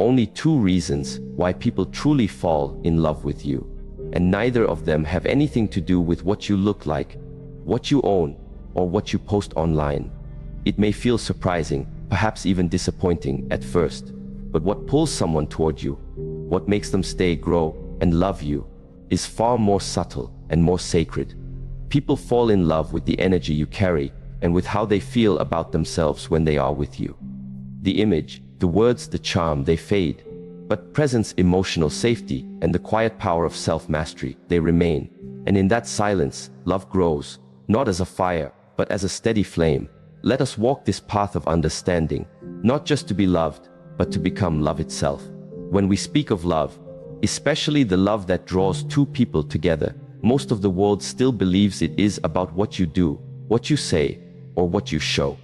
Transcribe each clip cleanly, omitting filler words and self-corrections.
only two reasons why people truly fall in love with you, and neither of them have anything to do with what you look like, what you own, or what you post online. It may feel surprising, perhaps even disappointing at first, but what pulls someone toward you, what makes them stay, grow, and love you, is far more subtle and more sacred. People fall in love with the energy you carry and with how they feel about themselves when they are with you. The image, the words, the charm, they fade, but presence, emotional safety, and the quiet power of self-mastery, they remain. And in that silence, love grows, not as a fire, but as a steady flame. Let us walk this path of understanding, not just to be loved, but to become love itself. When we speak of love, especially the love that draws two people together, most of the world still believes it is about what you do, what you say, or what you show.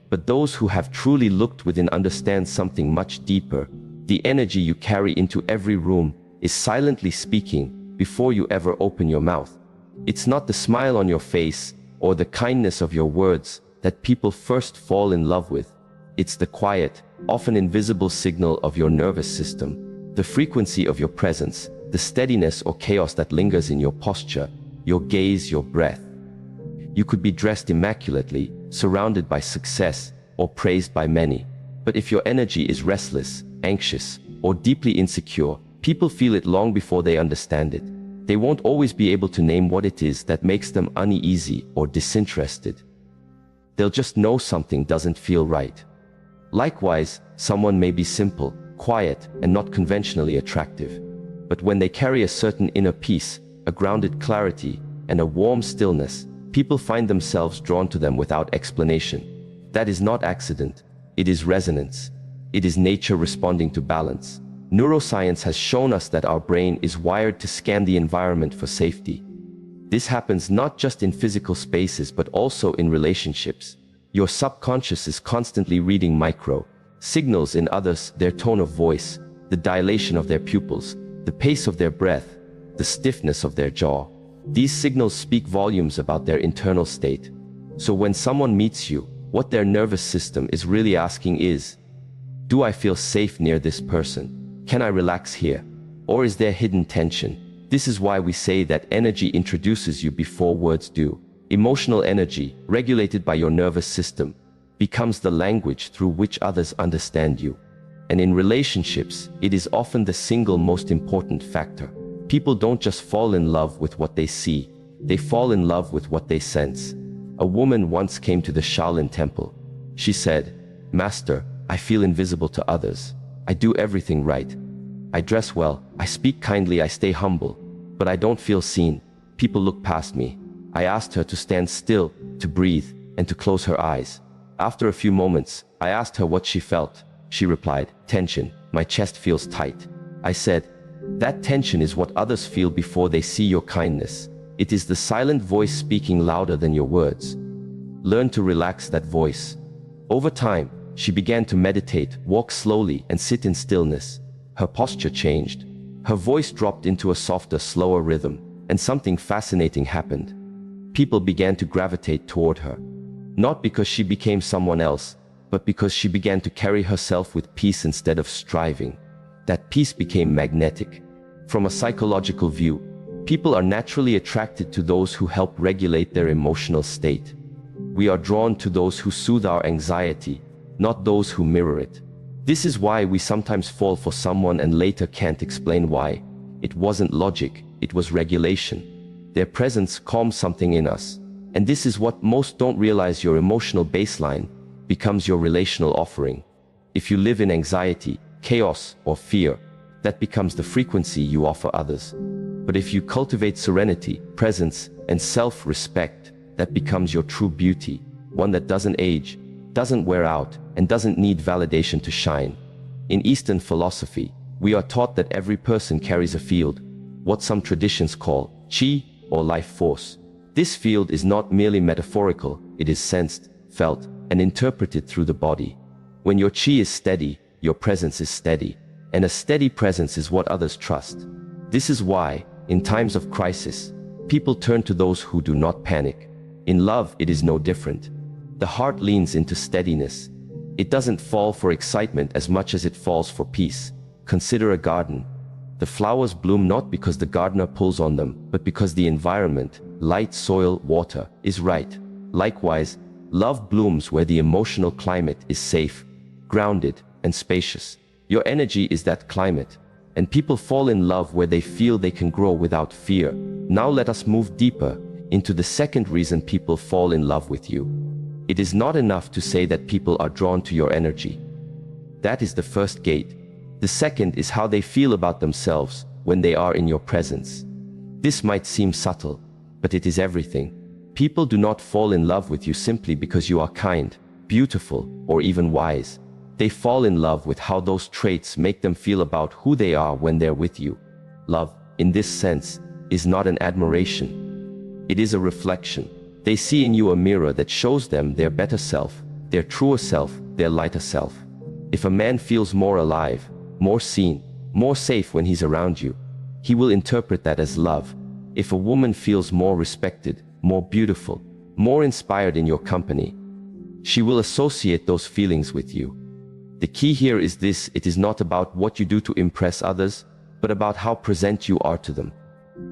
But those who have truly looked within understand something much deeper. The energy you carry into every room is silently speaking before you ever open your mouth. It's not the smile on your face or the kindness of your words that people first fall in love with. It's the quiet, often invisible signal of your nervous system, the frequency of your presence, the steadiness or chaos that lingers in your posture, your gaze, your breath. You could be dressed immaculately, surrounded by success, or praised by many. But if your energy is restless, anxious, or deeply insecure, people feel it long before they understand it. They won't always be able to name what it is that makes them uneasy or disinterested. They'll just know something doesn't feel right. Likewise, someone may be simple, quiet, and not conventionally attractive. But when they carry a certain inner peace, a grounded clarity, and a warm stillness, people find themselves drawn to them without explanation. That is not accident. It is resonance. It is nature responding to balance. Neuroscience has shown us that our brain is wired to scan the environment for safety. This happens not just in physical spaces but also in relationships. Your subconscious is constantly reading micro signals in others, their tone of voice, the dilation of their pupils, the pace of their breath, the stiffness of their jaw. These signals speak volumes about their internal state. So when someone meets you, what their nervous system is really asking is, do I feel safe near this person? Can I relax here? Or is there hidden tension? This is why we say that energy introduces you before words do. Emotional energy, regulated by your nervous system, becomes the language through which others understand you. And in relationships, it is often the single most important factor. People don't just fall in love with what they see, they fall in love with what they sense. A woman once came to the Shaolin temple. She said, "Master, I feel invisible to others. I do everything right. I dress well, I speak kindly, I stay humble, but I don't feel seen. People look past me." I asked her to stand still, to breathe, and to close her eyes. After a few moments, I asked her what she felt. She replied, "Tension, my chest feels tight." I said, "That tension is what others feel before they see your kindness. It is the silent voice speaking louder than your words. Learn to relax that voice." Over time, she began to meditate, walk slowly, and sit in stillness. Her posture changed. Her voice dropped into a softer, slower rhythm, and something fascinating happened. People began to gravitate toward her. Not because she became someone else, but because she began to carry herself with peace instead of striving. That peace became magnetic. From a psychological view, people are naturally attracted to those who help regulate their emotional state. We are drawn to those who soothe our anxiety, not those who mirror it. This is why we sometimes fall for someone and later can't explain why. It wasn't logic, it was regulation. Their presence calms something in us. And this is what most don't realize: your emotional baseline becomes your relational offering. If you live in anxiety, chaos, or fear, that becomes the frequency you offer others. But if you cultivate serenity, presence, and self-respect, that becomes your true beauty, one that doesn't age, doesn't wear out, and doesn't need validation to shine. In Eastern philosophy, we are taught that every person carries a field, what some traditions call chi, or life force. This field is not merely metaphorical, it is sensed, felt, and interpreted through the body. When your chi is steady, your presence is steady, and a steady presence is what others trust. This is why, in times of crisis, people turn to those who do not panic. In love, it is no different. The heart leans into steadiness. It doesn't fall for excitement as much as it falls for peace. Consider a garden. The flowers bloom not because the gardener pulls on them, but because the environment, light, soil, water, is right. Likewise, love blooms where the emotional climate is safe, grounded, and spacious. Your energy is that climate, and people fall in love where they feel they can grow without fear. Now let us move deeper into the second reason people fall in love with you. It is not enough to say that people are drawn to your energy. That is the first gate. The second is how they feel about themselves when they are in your presence. This might seem subtle, but it is everything. People do not fall in love with you simply because you are kind, beautiful, or even wise. They fall in love with how those traits make them feel about who they are when they're with you. Love, in this sense, is not an admiration. It is a reflection. They see in you a mirror that shows them their better self, their truer self, their lighter self. If a man feels more alive, more seen, more safe when he's around you, he will interpret that as love. If a woman feels more respected, more beautiful, more inspired in your company, she will associate those feelings with you. The key here is this: it is not about what you do to impress others, but about how present you are to them.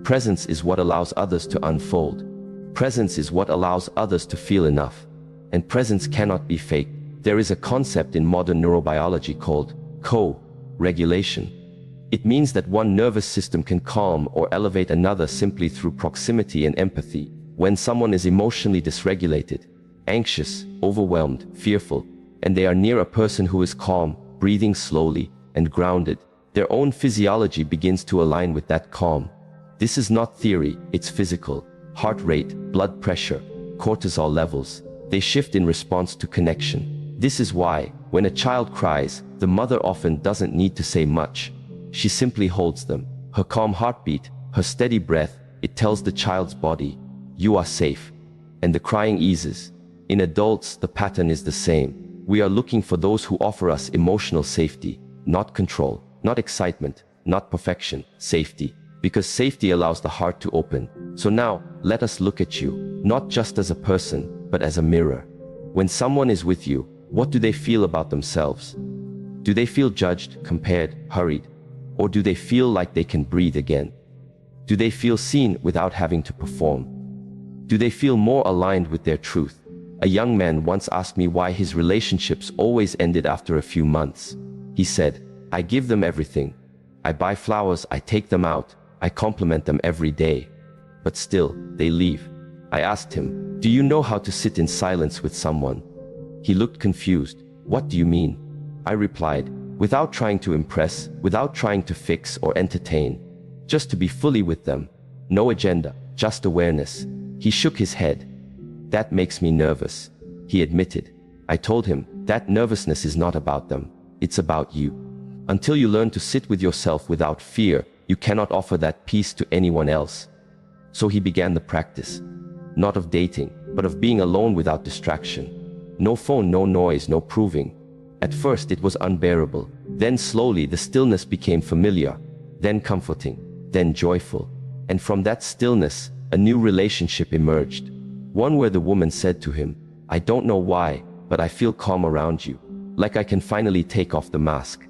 Presence is what allows others to unfold. Presence is what allows others to feel enough. And presence cannot be faked. There is a concept in modern neurobiology called co-regulation. It means that one nervous system can calm or elevate another simply through proximity and empathy. When someone is emotionally dysregulated, anxious, overwhelmed, fearful, and they are near a person who is calm, breathing slowly, and grounded, their own physiology begins to align with that calm. This is not theory, it's physical. Heart rate, blood pressure, cortisol levels, they shift in response to connection. This is why, when a child cries, the mother often doesn't need to say much. She simply holds them. Her calm heartbeat, her steady breath, it tells the child's body, "You are safe." And the crying eases. In adults, the pattern is the same. We are looking for those who offer us emotional safety, not control, not excitement, not perfection, safety. Because safety allows the heart to open. So now, let us look at you, not just as a person, but as a mirror. When someone is with you, what do they feel about themselves? Do they feel judged, compared, hurried? Or do they feel like they can breathe again? Do they feel seen without having to perform? Do they feel more aligned with their truth? A young man once asked me why his relationships always ended after a few months. He said, "I give them everything. I buy flowers, I take them out, I compliment them every day. But still, they leave." I asked him, "Do you know how to sit in silence with someone?" He looked confused. "What do you mean?" I replied, "Without trying to impress, without trying to fix or entertain. Just to be fully with them. No agenda, just awareness." He shook his head. "That makes me nervous," he admitted. I told him, "That nervousness is not about them. It's about you. Until you learn to sit with yourself without fear, you cannot offer that peace to anyone else." So he began the practice. Not of dating, but of being alone without distraction. No phone, no noise, no proving. At first it was unbearable. Then slowly the stillness became familiar, then comforting, then joyful. And from that stillness, a new relationship emerged. One where the woman said to him, "I don't know why, but I feel calm around you. Like I can finally take off the mask."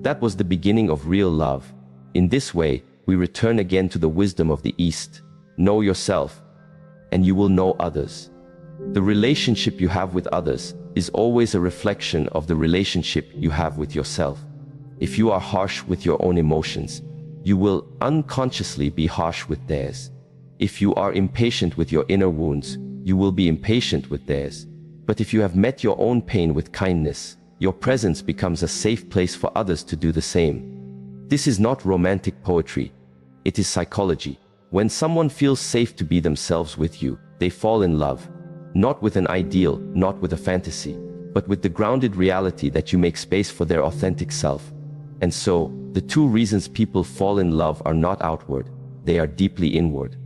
That was the beginning of real love. In this way, we return again to the wisdom of the East. Know yourself, and you will know others. The relationship you have with others is always a reflection of the relationship you have with yourself. If you are harsh with your own emotions, you will unconsciously be harsh with theirs. If you are impatient with your inner wounds, you will be impatient with theirs. But if you have met your own pain with kindness, your presence becomes a safe place for others to do the same. This is not romantic poetry. It is psychology. When someone feels safe to be themselves with you, they fall in love. Not with an ideal, not with a fantasy, but with the grounded reality that you make space for their authentic self. And so, the two reasons people fall in love are not outward, they are deeply inward.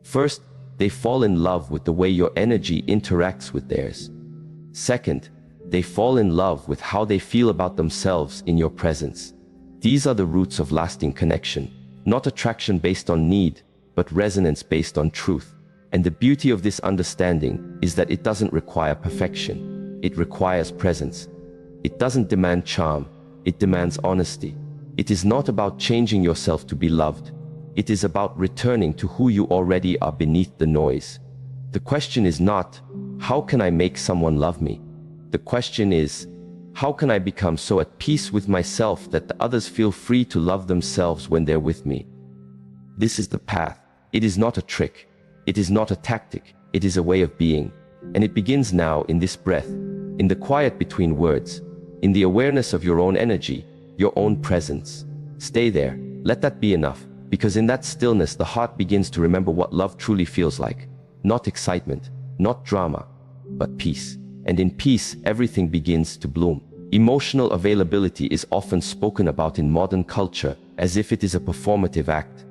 First, they fall in love with the way your energy interacts with theirs. Second, they fall in love with how they feel about themselves in your presence. These are the roots of lasting connection, not attraction based on need, but resonance based on truth. And the beauty of this understanding is that it doesn't require perfection. It requires presence. It doesn't demand charm. It demands honesty. It is not about changing yourself to be loved. It is about returning to who you already are beneath the noise. The question is not, how can I make someone love me? The question is, how can I become so at peace with myself that the others feel free to love themselves when they're with me? This is the path. It is not a trick. It is not a tactic. It is a way of being. And it begins now in this breath, in the quiet between words, in the awareness of your own energy, your own presence. Stay there. Let that be enough, because in that stillness the heart begins to remember what love truly feels like. Not excitement, not drama, but peace. And in peace, everything begins to bloom. Emotional availability is often spoken about in modern culture as if it is a performative act.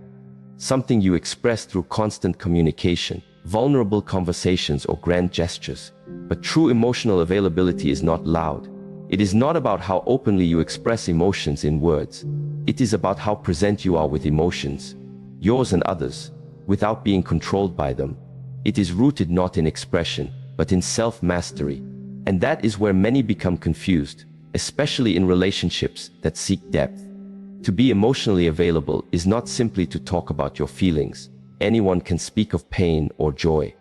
Something you express through constant communication, vulnerable conversations, or grand gestures. But true emotional availability is not loud. It is not about how openly you express emotions in words. It is about how present you are with emotions, yours and others, without being controlled by them. It is rooted not in expression, but in self-mastery. And that is where many become confused, especially in relationships that seek depth. To be emotionally available is not simply to talk about your feelings. Anyone can speak of pain or joy.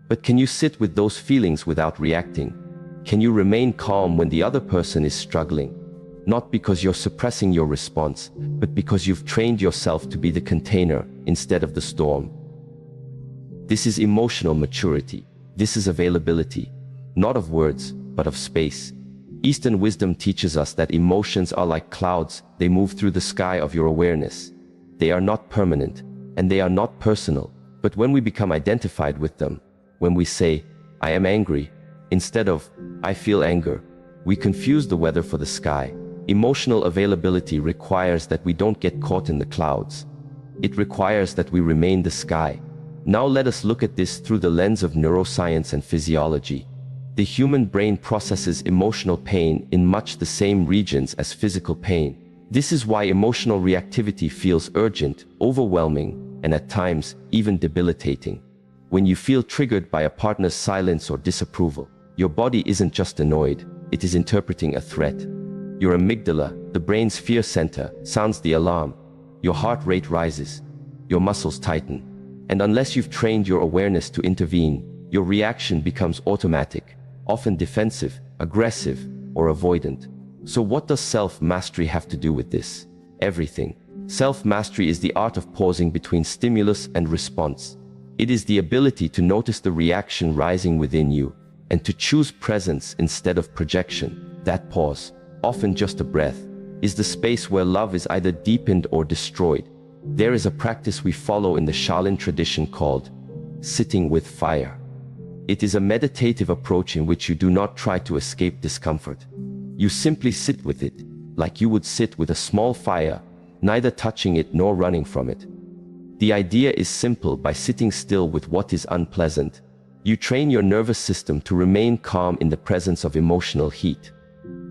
But can you sit with those feelings without reacting? Can you remain calm when the other person is struggling? Not because you're suppressing your response, but because you've trained yourself to be the container instead of the storm. This is emotional maturity. This is availability, not of words, but of space. Eastern wisdom teaches us that emotions are like clouds. They move through the sky of your awareness. They are not permanent, and they are not personal. But when we become identified with them, when we say, I am angry, instead of, I feel anger, we confuse the weather for the sky. Emotional availability requires that we don't get caught in the clouds. It requires that we remain the sky. Now let us look at this through the lens of neuroscience and physiology. The human brain processes emotional pain in much the same regions as physical pain. This is why emotional reactivity feels urgent, overwhelming, and at times even debilitating. When you feel triggered by a partner's silence or disapproval, your body isn't just annoyed, it is interpreting a threat. Your amygdala, the brain's fear center, sounds the alarm. Your heart rate rises. Your muscles tighten. And unless you've trained your awareness to intervene, your reaction becomes automatic, often defensive, aggressive, or avoidant. So what does self-mastery have to do with this? Everything. Self-mastery is the art of pausing between stimulus and response. It is the ability to notice the reaction rising within you, and to choose presence instead of projection. That pause, often just a breath, is the space where love is either deepened or destroyed. There is a practice we follow in the Shaolin tradition called sitting with fire. It is a meditative approach in which you do not try to escape discomfort. You simply sit with it, like you would sit with a small fire, neither touching it nor running from it. The idea is simple. By sitting still with what is unpleasant, you train your nervous system to remain calm in the presence of emotional heat.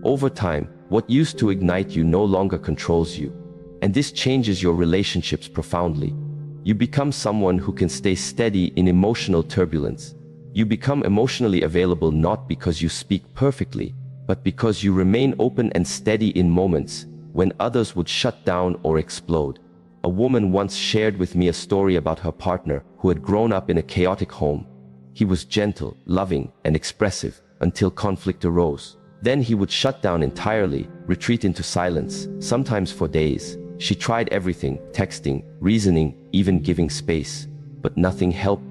Over time, what used to ignite you no longer controls you. And this changes your relationships profoundly. You become someone who can stay steady in emotional turbulence. You become emotionally available not because you speak perfectly, but because you remain open and steady in moments when others would shut down or explode. A woman once shared with me a story about her partner who had grown up in a chaotic home. He was gentle, loving, and expressive until conflict arose. Then he would shut down entirely, retreat into silence, sometimes for days. She tried everything, texting, reasoning, even giving space. But nothing helped.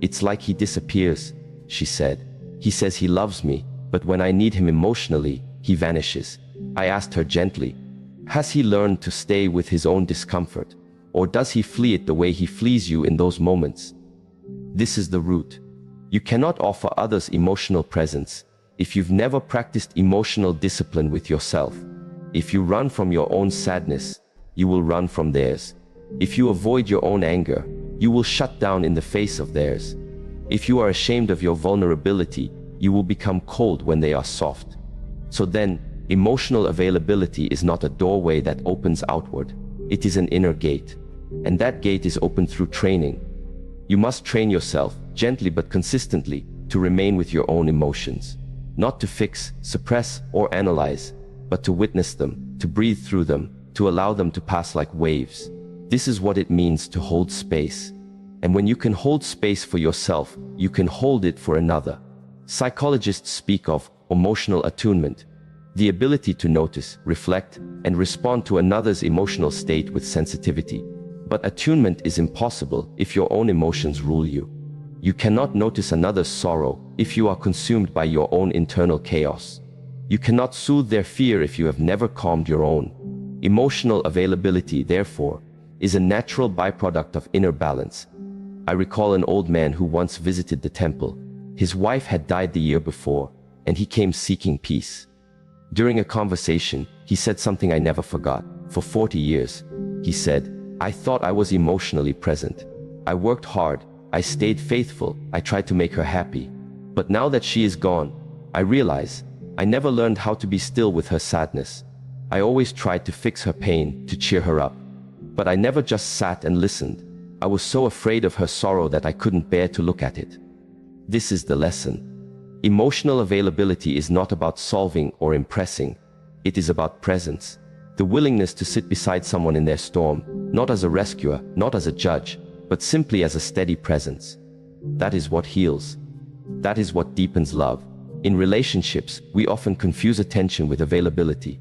It's like he disappears, she said. He says he loves me, but when I need him emotionally, he vanishes. I asked her gently, has he learned to stay with his own discomfort? Or does he flee it the way he flees you in those moments? This is the root. You cannot offer others emotional presence if you've never practiced emotional discipline with yourself. If you run from your own sadness, you will run from theirs. If you avoid your own anger, you will shut down in the face of theirs. If you are ashamed of your vulnerability, you will become cold when they are soft. So then, emotional availability is not a doorway that opens outward. It is an inner gate. And that gate is opened through training. You must train yourself, gently but consistently, to remain with your own emotions. Not to fix, suppress, or analyze, but to witness them, to breathe through them, to allow them to pass like waves. This is what it means to hold space. And when you can hold space for yourself, you can hold it for another. Psychologists speak of emotional attunement, the ability to notice, reflect, and respond to another's emotional state with sensitivity. But attunement is impossible if your own emotions rule you. You cannot notice another's sorrow if you are consumed by your own internal chaos. You cannot soothe their fear if you have never calmed your own. Emotional availability, therefore, is a natural byproduct of inner balance. I recall an old man who once visited the temple. His wife had died the year before, and he came seeking peace. During a conversation, he said something I never forgot. For 40 years, he said, I thought I was emotionally present. I worked hard, I stayed faithful, I tried to make her happy. But now that she is gone, I realize I never learned how to be still with her sadness. I always tried to fix her pain, to cheer her up. But I never just sat and listened. I was so afraid of her sorrow that I couldn't bear to look at it. This is the lesson. Emotional availability is not about solving or impressing. It is about presence. The willingness to sit beside someone in their storm, not as a rescuer, not as a judge, but simply as a steady presence. That is what heals. That is what deepens love. In relationships, we often confuse attention with availability.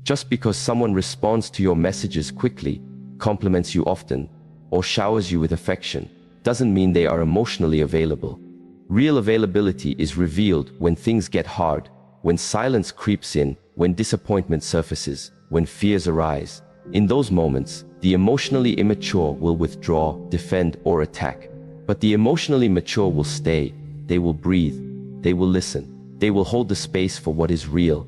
Just because someone responds to your messages quickly, compliments you often, or showers you with affection, doesn't mean they are emotionally available. Real availability is revealed when things get hard, when silence creeps in, when disappointment surfaces, when fears arise. In those moments, the emotionally immature will withdraw, defend, or attack. But the emotionally mature will stay. They will breathe. They will listen. They will hold the space for what is real.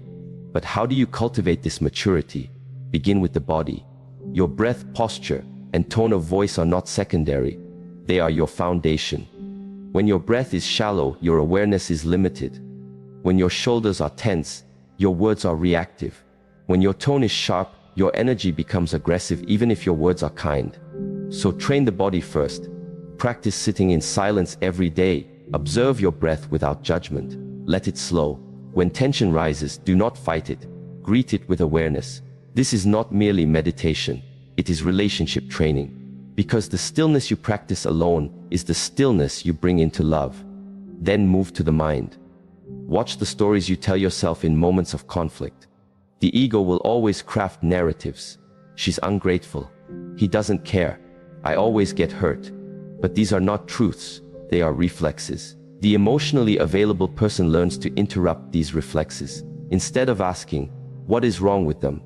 But how do you cultivate this maturity? Begin with the body. Your breath, posture, and tone of voice are not secondary. They are your foundation. When your breath is shallow, your awareness is limited. When your shoulders are tense, your words are reactive. When your tone is sharp, your energy becomes aggressive even if your words are kind. So train the body first. Practice sitting in silence every day. Observe your breath without judgment. Let it slow. When tension rises, do not fight it. Greet it with awareness. This is not merely meditation. It is relationship training. Because the stillness you practice alone is the stillness you bring into love. Then move to the mind. Watch the stories you tell yourself in moments of conflict. The ego will always craft narratives. She's ungrateful. He doesn't care. I always get hurt. But these are not truths. They are reflexes. The emotionally available person learns to interrupt these reflexes. Instead of asking, what is wrong with them?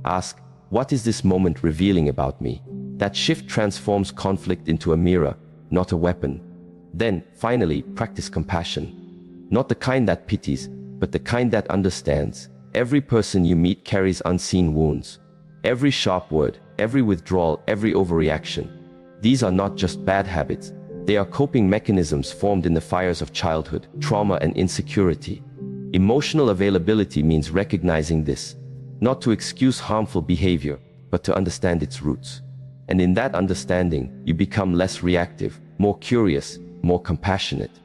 Ask, what is this moment revealing about me? That shift transforms conflict into a mirror, not a weapon. Then, finally, practice compassion. Not the kind that pities, but the kind that understands. Every person you meet carries unseen wounds. Every sharp word, every withdrawal, every overreaction. These are not just bad habits. They are coping mechanisms formed in the fires of childhood, trauma, and insecurity. Emotional availability means recognizing this, not to excuse harmful behavior, but to understand its roots. And in that understanding, you become less reactive, more curious, more compassionate.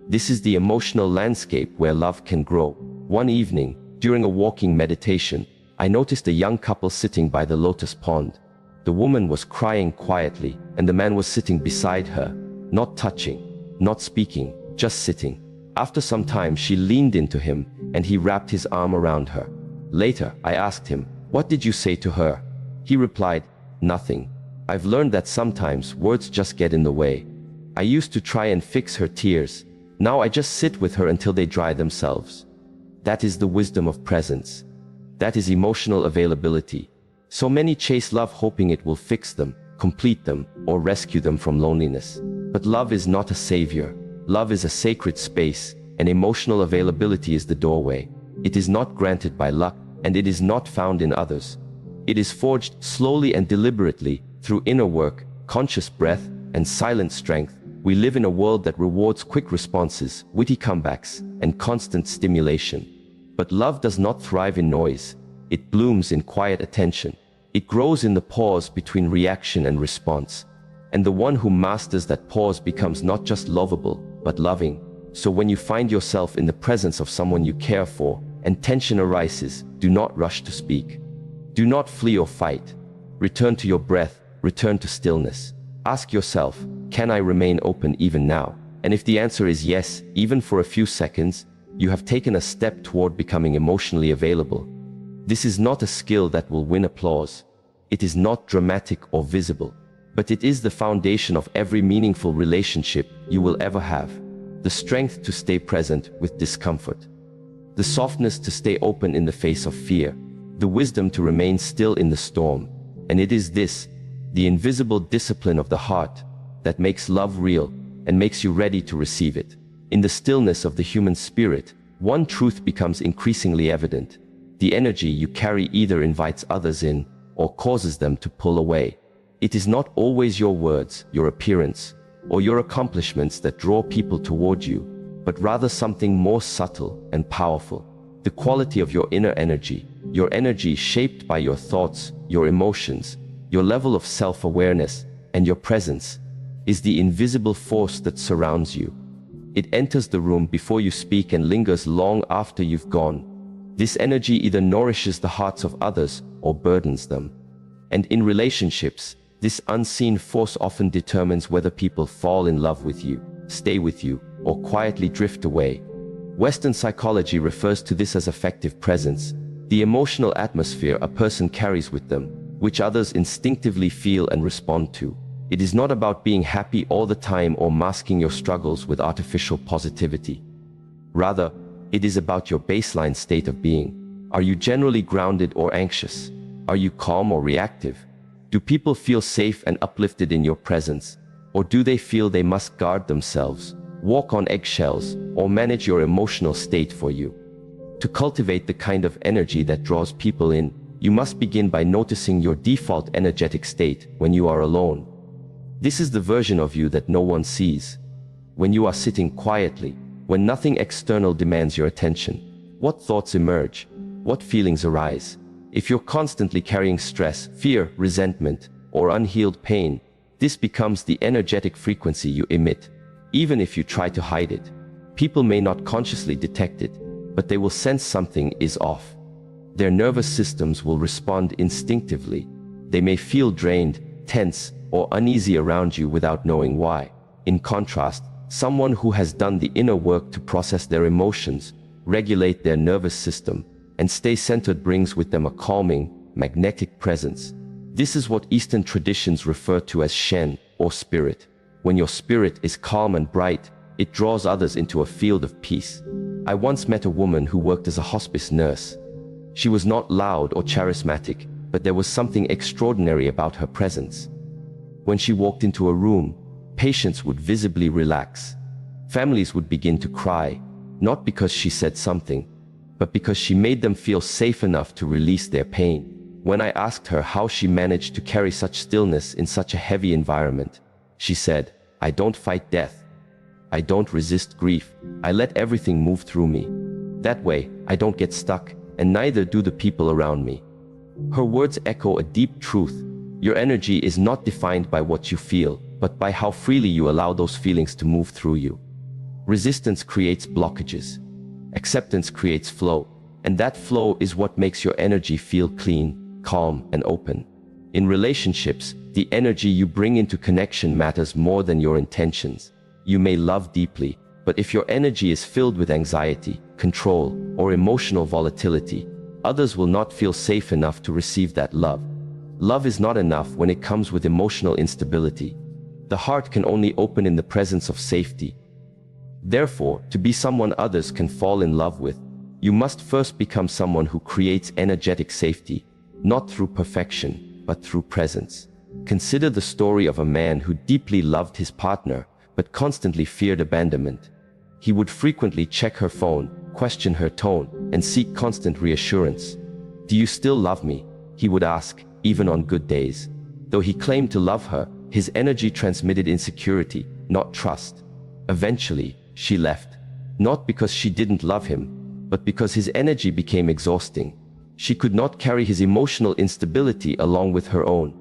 This is the emotional landscape where love can grow. One evening, during a walking meditation, I noticed a young couple sitting by the lotus pond. The woman was crying quietly, and the man was sitting beside her, not touching, not speaking, just sitting. After some time, she leaned into him, and he wrapped his arm around her. Later, I asked him, "What did you say to her?" He replied, "Nothing. I've learned that sometimes words just get in the way. I used to try and fix her tears. Now I just sit with her until they dry themselves." That is the wisdom of presence. That is emotional availability. So many chase love hoping it will fix them, complete them, or rescue them from loneliness. But love is not a savior. Love is a sacred space, and emotional availability is the doorway. It is not granted by luck, and it is not found in others. It is forged slowly and deliberately through inner work, conscious breath, and silent strength. We live in a world that rewards quick responses, witty comebacks, and constant stimulation. But love does not thrive in noise. It blooms in quiet attention. It grows in the pause between reaction and response. And the one who masters that pause becomes not just lovable, but loving. So when you find yourself in the presence of someone you care for, and tension arises, do not rush to speak. Do not flee or fight. Return to your breath, return to stillness. Ask yourself, can I remain open even now? And if the answer is yes, even for a few seconds, you have taken a step toward becoming emotionally available. This is not a skill that will win applause. It is not dramatic or visible, but it is the foundation of every meaningful relationship you will ever have. The strength to stay present with discomfort. The softness to stay open in the face of fear. The wisdom to remain still in the storm. And it is this, the invisible discipline of the heart, that makes love real and makes you ready to receive it. In the stillness of the human spirit, one truth becomes increasingly evident. The energy you carry either invites others in or causes them to pull away. It is not always your words, your appearance, or your accomplishments that draw people toward you, but rather something more subtle and powerful. The quality of your inner energy, your energy shaped by your thoughts, your emotions, your level of self-awareness, and your presence, is the invisible force that surrounds you. It enters the room before you speak and lingers long after you've gone. This energy either nourishes the hearts of others or burdens them. And in relationships, this unseen force often determines whether people fall in love with you, stay with you, or quietly drift away. Western psychology refers to this as affective presence, the emotional atmosphere a person carries with them, which others instinctively feel and respond to. It is not about being happy all the time or masking your struggles with artificial positivity. Rather, it is about your baseline state of being. Are you generally grounded or anxious? Are you calm or reactive? Do people feel safe and uplifted in your presence? Or do they feel they must guard themselves, walk on eggshells, or manage your emotional state for you? To cultivate the kind of energy that draws people in, you must begin by noticing your default energetic state when you are alone. This is the version of you that no one sees. When you are sitting quietly, when nothing external demands your attention, what thoughts emerge? What feelings arise? If you're constantly carrying stress, fear, resentment, or unhealed pain, this becomes the energetic frequency you emit. Even if you try to hide it, people may not consciously detect it, but they will sense something is off. Their nervous systems will respond instinctively. They may feel drained, tense, or uneasy around you without knowing why. In contrast, someone who has done the inner work to process their emotions, regulate their nervous system, and stay centered brings with them a calming, magnetic presence. This is what Eastern traditions refer to as Shen, or spirit. When your spirit is calm and bright, it draws others into a field of peace. I once met a woman who worked as a hospice nurse. She was not loud or charismatic, but there was something extraordinary about her presence. When she walked into a room, patients would visibly relax. Families would begin to cry, not because she said something, but because she made them feel safe enough to release their pain. When I asked her how she managed to carry such stillness in such a heavy environment, she said, "I don't fight death. I don't resist grief. I let everything move through me. That way, I don't get stuck, and neither do the people around me." Her words echo a deep truth. Your energy is not defined by what you feel, but by how freely you allow those feelings to move through you. Resistance creates blockages. Acceptance creates flow, and that flow is what makes your energy feel clean, calm, and open. In relationships, the energy you bring into connection matters more than your intentions. You may love deeply, but if your energy is filled with anxiety, control, or emotional volatility, others will not feel safe enough to receive that love. Love is not enough when it comes with emotional instability. The heart can only open in the presence of safety. Therefore, to be someone others can fall in love with, you must first become someone who creates energetic safety, not through perfection, but through presence. Consider the story of a man who deeply loved his partner, but constantly feared abandonment. He would frequently check her phone, question her tone, and seek constant reassurance. "Do you still love me?" he would ask, even on good days. Though he claimed to love her, his energy transmitted insecurity, not trust. Eventually, she left. Not because she didn't love him, but because his energy became exhausting. She could not carry his emotional instability along with her own.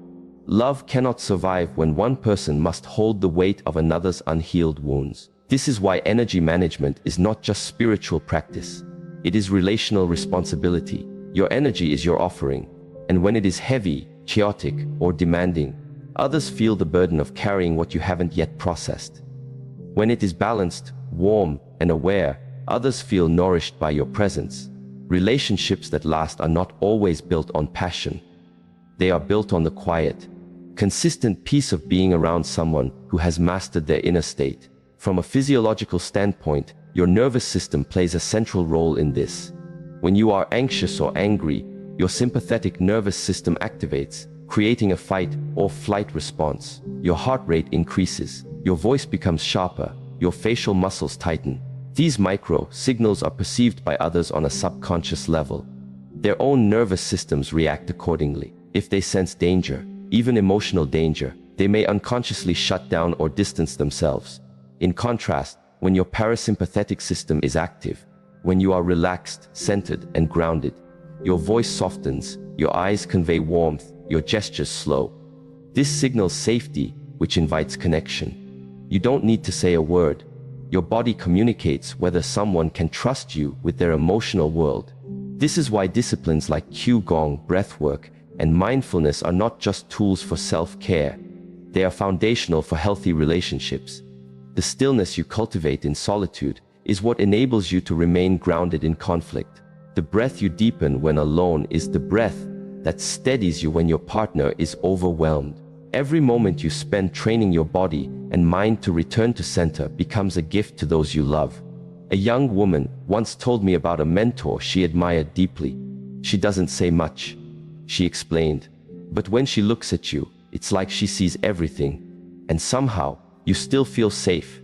Love cannot survive when one person must hold the weight of another's unhealed wounds. This is why energy management is not just spiritual practice. It is relational responsibility. Your energy is your offering. And when it is heavy, chaotic, or demanding, others feel the burden of carrying what you haven't yet processed. When it is balanced, warm, and aware, others feel nourished by your presence. Relationships that last are not always built on passion. They are built on the quiet, consistent peace of being around someone who has mastered their inner state. From a physiological standpoint, your nervous system plays a central role in this. When you are anxious or angry, your sympathetic nervous system activates, creating a fight or flight response. Your heart rate increases, your voice becomes sharper, your facial muscles tighten. These micro signals are perceived by others on a subconscious level. Their own nervous systems react accordingly. If they sense danger, even emotional danger, they may unconsciously shut down or distance themselves. In contrast, when your parasympathetic system is active, when you are relaxed, centered, and grounded, your voice softens, your eyes convey warmth, your gestures slow. This signals safety, which invites connection. You don't need to say a word. Your body communicates whether someone can trust you with their emotional world. This is why disciplines like Qigong, breathwork, and mindfulness are not just tools for self-care. They are foundational for healthy relationships. The stillness you cultivate in solitude is what enables you to remain grounded in conflict. The breath you deepen when alone is the breath that steadies you when your partner is overwhelmed. Every moment you spend training your body and mind to return to center becomes a gift to those you love. A young woman once told me about a mentor she admired deeply. She doesn't say much, she explained, but when she looks at you, it's like she sees everything, and somehow you still feel safe.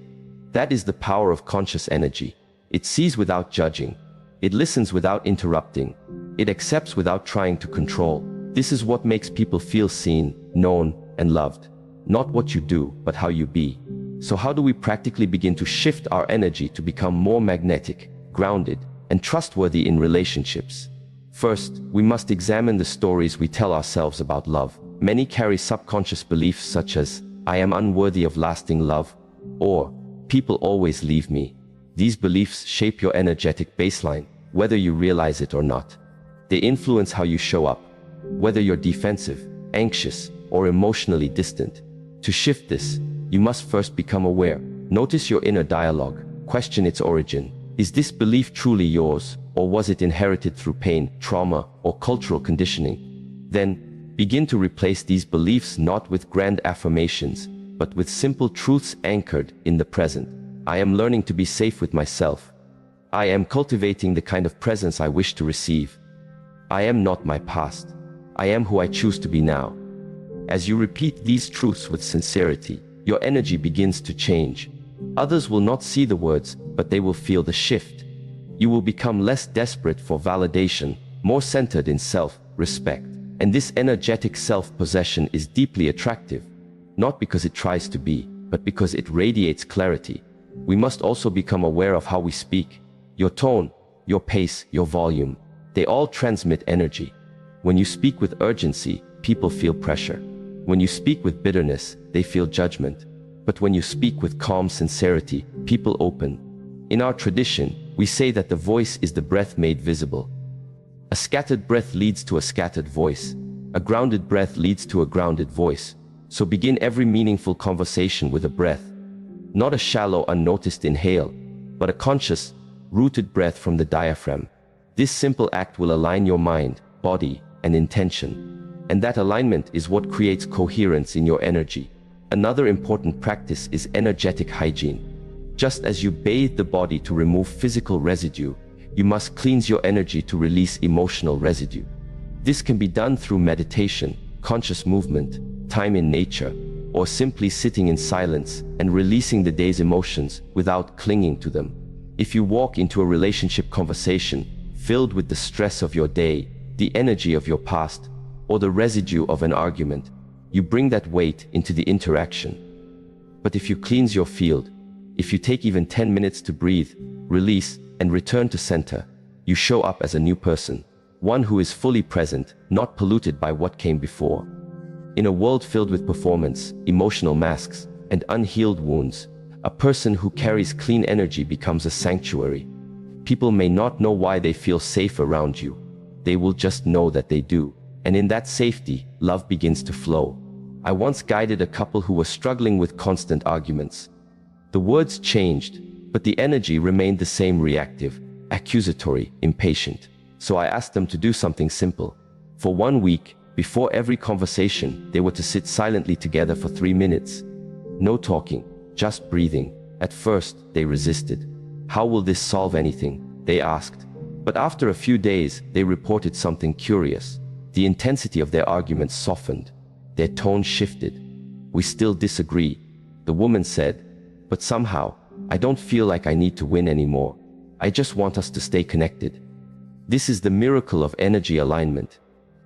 That is the power of conscious energy. It sees without judging. It listens without interrupting. It accepts without trying to control. This is what makes people feel seen, known, and loved. Not what you do, but how you be. So how do we practically begin to shift our energy to become more magnetic, grounded, and trustworthy in relationships? First, we must examine the stories we tell ourselves about love. Many carry subconscious beliefs such as, "I am unworthy of lasting love," or "people always leave me." These beliefs shape your energetic baseline, whether you realize it or not. They influence how you show up, whether you're defensive, anxious, or emotionally distant. To shift this, you must first become aware. Notice your inner dialogue, question its origin. Is this belief truly yours, or was it inherited through pain, trauma, or cultural conditioning? Then, begin to replace these beliefs not with grand affirmations, but with simple truths anchored in the present. I am learning to be safe with myself. I am cultivating the kind of presence I wish to receive. I am not my past. I am who I choose to be now. As you repeat these truths with sincerity, your energy begins to change. Others will not see the words, but they will feel the shift. You will become less desperate for validation, more centered in self-respect. And this energetic self-possession is deeply attractive, not because it tries to be, but because it radiates clarity. We must also become aware of how we speak. Your tone, your pace, your volume, they all transmit energy. When you speak with urgency, people feel pressure. When you speak with bitterness, they feel judgment. But when you speak with calm sincerity, people open. In our tradition, we say that the voice is the breath made visible. A scattered breath leads to a scattered voice. A grounded breath leads to a grounded voice. So begin every meaningful conversation with a breath. Not a shallow, unnoticed inhale, but a conscious, rooted breath from the diaphragm. This simple act will align your mind, body, and intention. And that alignment is what creates coherence in your energy. Another important practice is energetic hygiene. Just as you bathe the body to remove physical residue, you must cleanse your energy to release emotional residue. This can be done through meditation, conscious movement, time in nature, or simply sitting in silence and releasing the day's emotions without clinging to them. If you walk into a relationship conversation filled with the stress of your day, the energy of your past, or the residue of an argument, you bring that weight into the interaction. But if you cleanse your field, if you take even 10 minutes to breathe, release, and return to center, you show up as a new person, one who is fully present, not polluted by what came before. In a world filled with performance, emotional masks, and unhealed wounds, a person who carries clean energy becomes a sanctuary. People may not know why they feel safe around you. They will just know that they do. And in that safety, love begins to flow. I once guided a couple who were struggling with constant arguments. The words changed, but the energy remained the same: reactive, accusatory, impatient. So I asked them to do something simple. For 1 week, before every conversation, they were to sit silently together for 3 minutes. No talking, just breathing. At first, they resisted. How will this solve anything? They asked. But after a few days, they reported something curious. The intensity of their arguments softened. Their tone shifted. We still disagree, the woman said, but somehow, I don't feel like I need to win anymore. I just want us to stay connected. This is the miracle of energy alignment.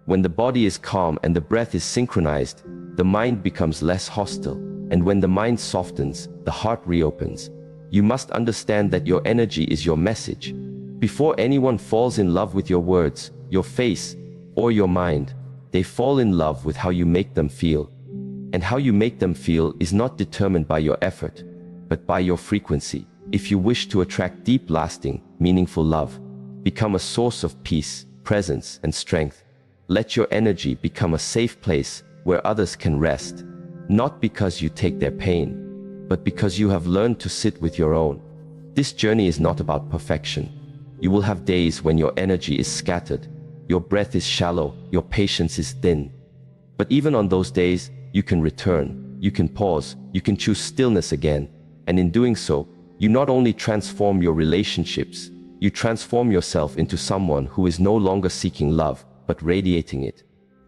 When the body is calm and the breath is synchronized, the mind becomes less hostile. And when the mind softens, the heart reopens. You must understand that your energy is your message. Before anyone falls in love with your words, your face, or your mind, they fall in love with how you make them feel. And how you make them feel is not determined by your effort, but by your frequency. If you wish to attract deep, lasting, meaningful love, become a source of peace, presence, and strength. Let your energy become a safe place where others can rest, not because you take their pain, but because you have learned to sit with your own. This journey is not about perfection. You will have days when your energy is scattered, your breath is shallow, your patience is thin. But even on those days, you can return, you can pause, you can choose stillness again. And in doing so, you not only transform your relationships, you transform yourself into someone who is no longer seeking love, but radiating it.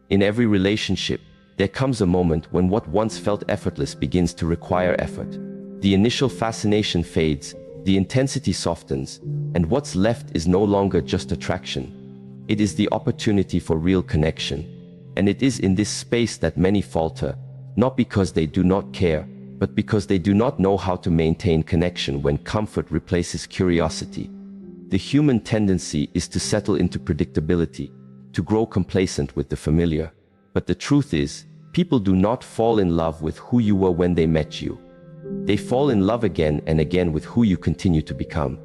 In every relationship, there comes a moment when what once felt effortless begins to require effort. The initial fascination fades, the intensity softens, and what's left is no longer just attraction. It is the opportunity for real connection. And it is in this space that many falter, not because they do not care, but because they do not know how to maintain connection when comfort replaces curiosity. The human tendency is to settle into predictability, to grow complacent with the familiar. But the truth is, people do not fall in love with who you were when they met you. They fall in love again and again with who you continue to become.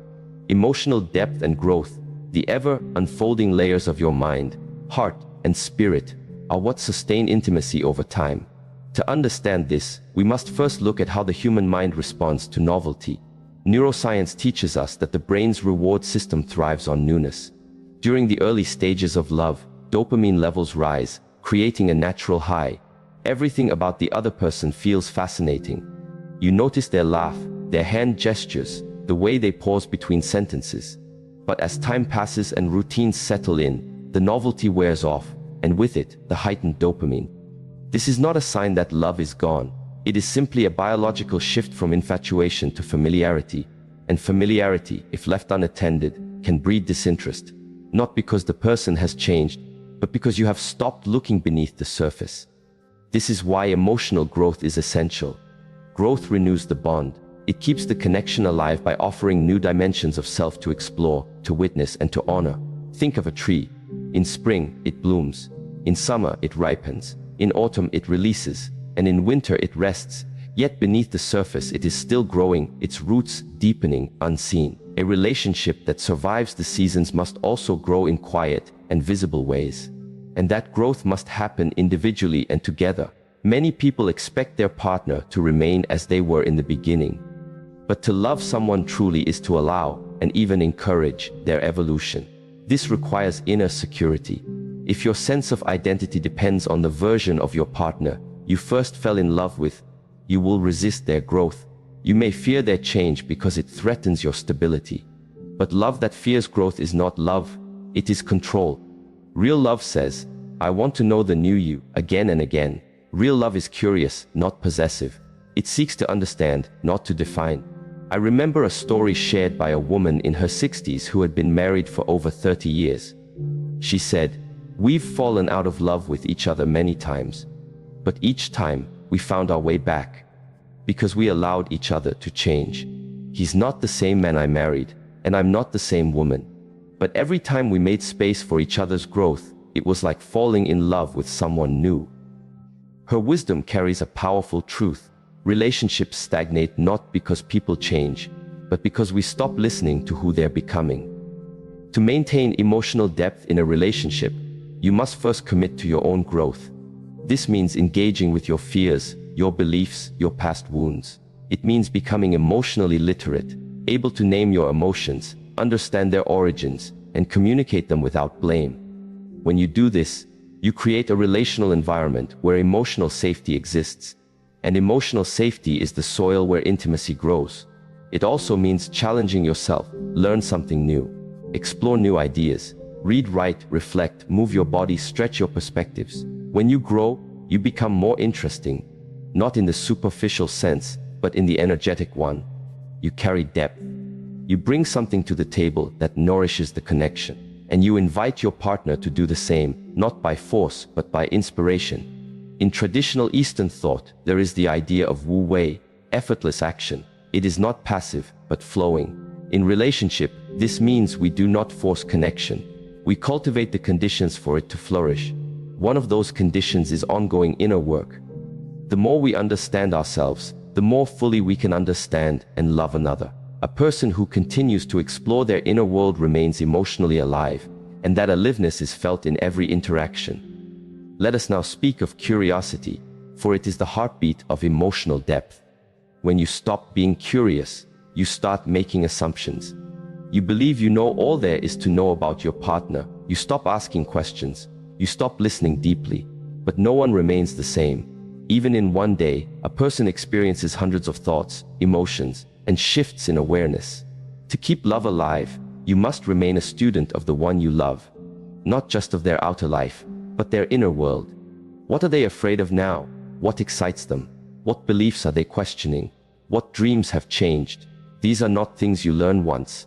Emotional depth and growth, the ever-unfolding layers of your mind, heart, and spirit, are what sustain intimacy over time. To understand this, we must first look at how the human mind responds to novelty. Neuroscience teaches us that the brain's reward system thrives on newness. During the early stages of love, dopamine levels rise, creating a natural high. Everything about the other person feels fascinating. You notice their laugh, their hand gestures, the way they pause between sentences. But as time passes and routines settle in, the novelty wears off, and with it, the heightened dopamine. This is not a sign that love is gone. It is simply a biological shift from infatuation to familiarity. And familiarity, if left unattended, can breed disinterest. Not because the person has changed, but because you have stopped looking beneath the surface. This is why emotional growth is essential. Growth renews the bond. It keeps the connection alive by offering new dimensions of self to explore, to witness, and to honor. Think of a tree. In spring, it blooms. In summer, it ripens. In autumn, it releases. And in winter, it rests. Yet beneath the surface, it is still growing, its roots deepening, unseen. A relationship that survives the seasons must also grow in quiet and visible ways. And that growth must happen individually and together. Many people expect their partner to remain as they were in the beginning. But to love someone truly is to allow, and even encourage, their evolution. This requires inner security. If your sense of identity depends on the version of your partner you first fell in love with, you will resist their growth. You may fear their change because it threatens your stability. But love that fears growth is not love, it is control. Real love says, I want to know the new you, again and again. Real love is curious, not possessive. It seeks to understand, not to define. I remember a story shared by a woman in her 60s who had been married for over 30 years. She said, "We've fallen out of love with each other many times. But each time, we found our way back. Because we allowed each other to change. He's not the same man I married, and I'm not the same woman. But every time we made space for each other's growth, it was like falling in love with someone new." Her wisdom carries a powerful truth. Relationships stagnate not because people change, but because we stop listening to who they're becoming. To maintain emotional depth in a relationship, you must first commit to your own growth. This means engaging with your fears, your beliefs, your past wounds. It means becoming emotionally literate, able to name your emotions, understand their origins, and communicate them without blame. When you do this, you create a relational environment where emotional safety exists. And emotional safety is the soil where intimacy grows. It also means challenging yourself, learn something new, explore new ideas, read, write, reflect, move your body, stretch your perspectives. When you grow, you become more interesting, not in the superficial sense, but in the energetic one. You carry depth. You bring something to the table that nourishes the connection. And you invite your partner to do the same, not by force, but by inspiration. In traditional Eastern thought, there is the idea of Wu Wei, effortless action. It is not passive, but flowing. In relationship, this means we do not force connection. We cultivate the conditions for it to flourish. One of those conditions is ongoing inner work. The more we understand ourselves, the more fully we can understand and love another. A person who continues to explore their inner world remains emotionally alive, and that aliveness is felt in every interaction. Let us now speak of curiosity, for it is the heartbeat of emotional depth. When you stop being curious, you start making assumptions. You believe you know all there is to know about your partner. You stop asking questions. You stop listening deeply. But no one remains the same. Even in one day, a person experiences hundreds of thoughts, emotions, and shifts in awareness. To keep love alive, you must remain a student of the one you love, not just of their outer life, but their inner world. What are they afraid of now? What excites them? What beliefs are they questioning? What dreams have changed? These are not things you learn once.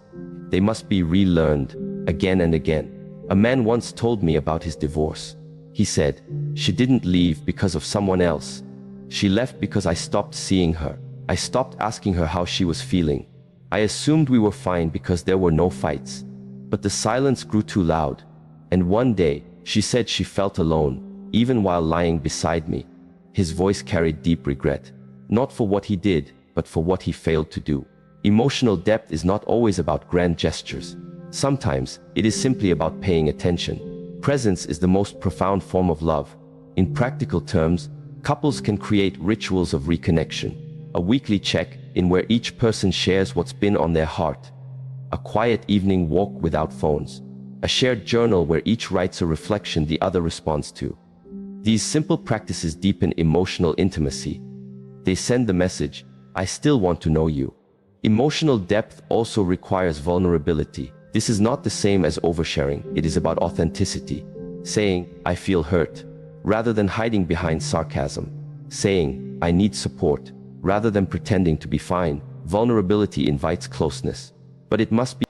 They must be relearned again and again. A man once told me about his divorce. He said, "She didn't leave because of someone else. She left because I stopped seeing her. I stopped asking her how she was feeling. I assumed we were fine because there were no fights. But the silence grew too loud. And one day, she said she felt alone, even while lying beside me." His voice carried deep regret, not for what he did, but for what he failed to do. Emotional depth is not always about grand gestures. Sometimes, it is simply about paying attention. Presence is the most profound form of love. In practical terms, couples can create rituals of reconnection. A weekly check-in where each person shares what's been on their heart. A quiet evening walk without phones. A shared journal where each writes a reflection the other responds to. These simple practices deepen emotional intimacy. They send the message, "I still want to know you." Emotional depth also requires vulnerability. This is not the same as oversharing. It is about authenticity. Saying, "I feel hurt," rather than hiding behind sarcasm. Saying, "I need support," rather than pretending to be fine. Vulnerability invites closeness. But it must be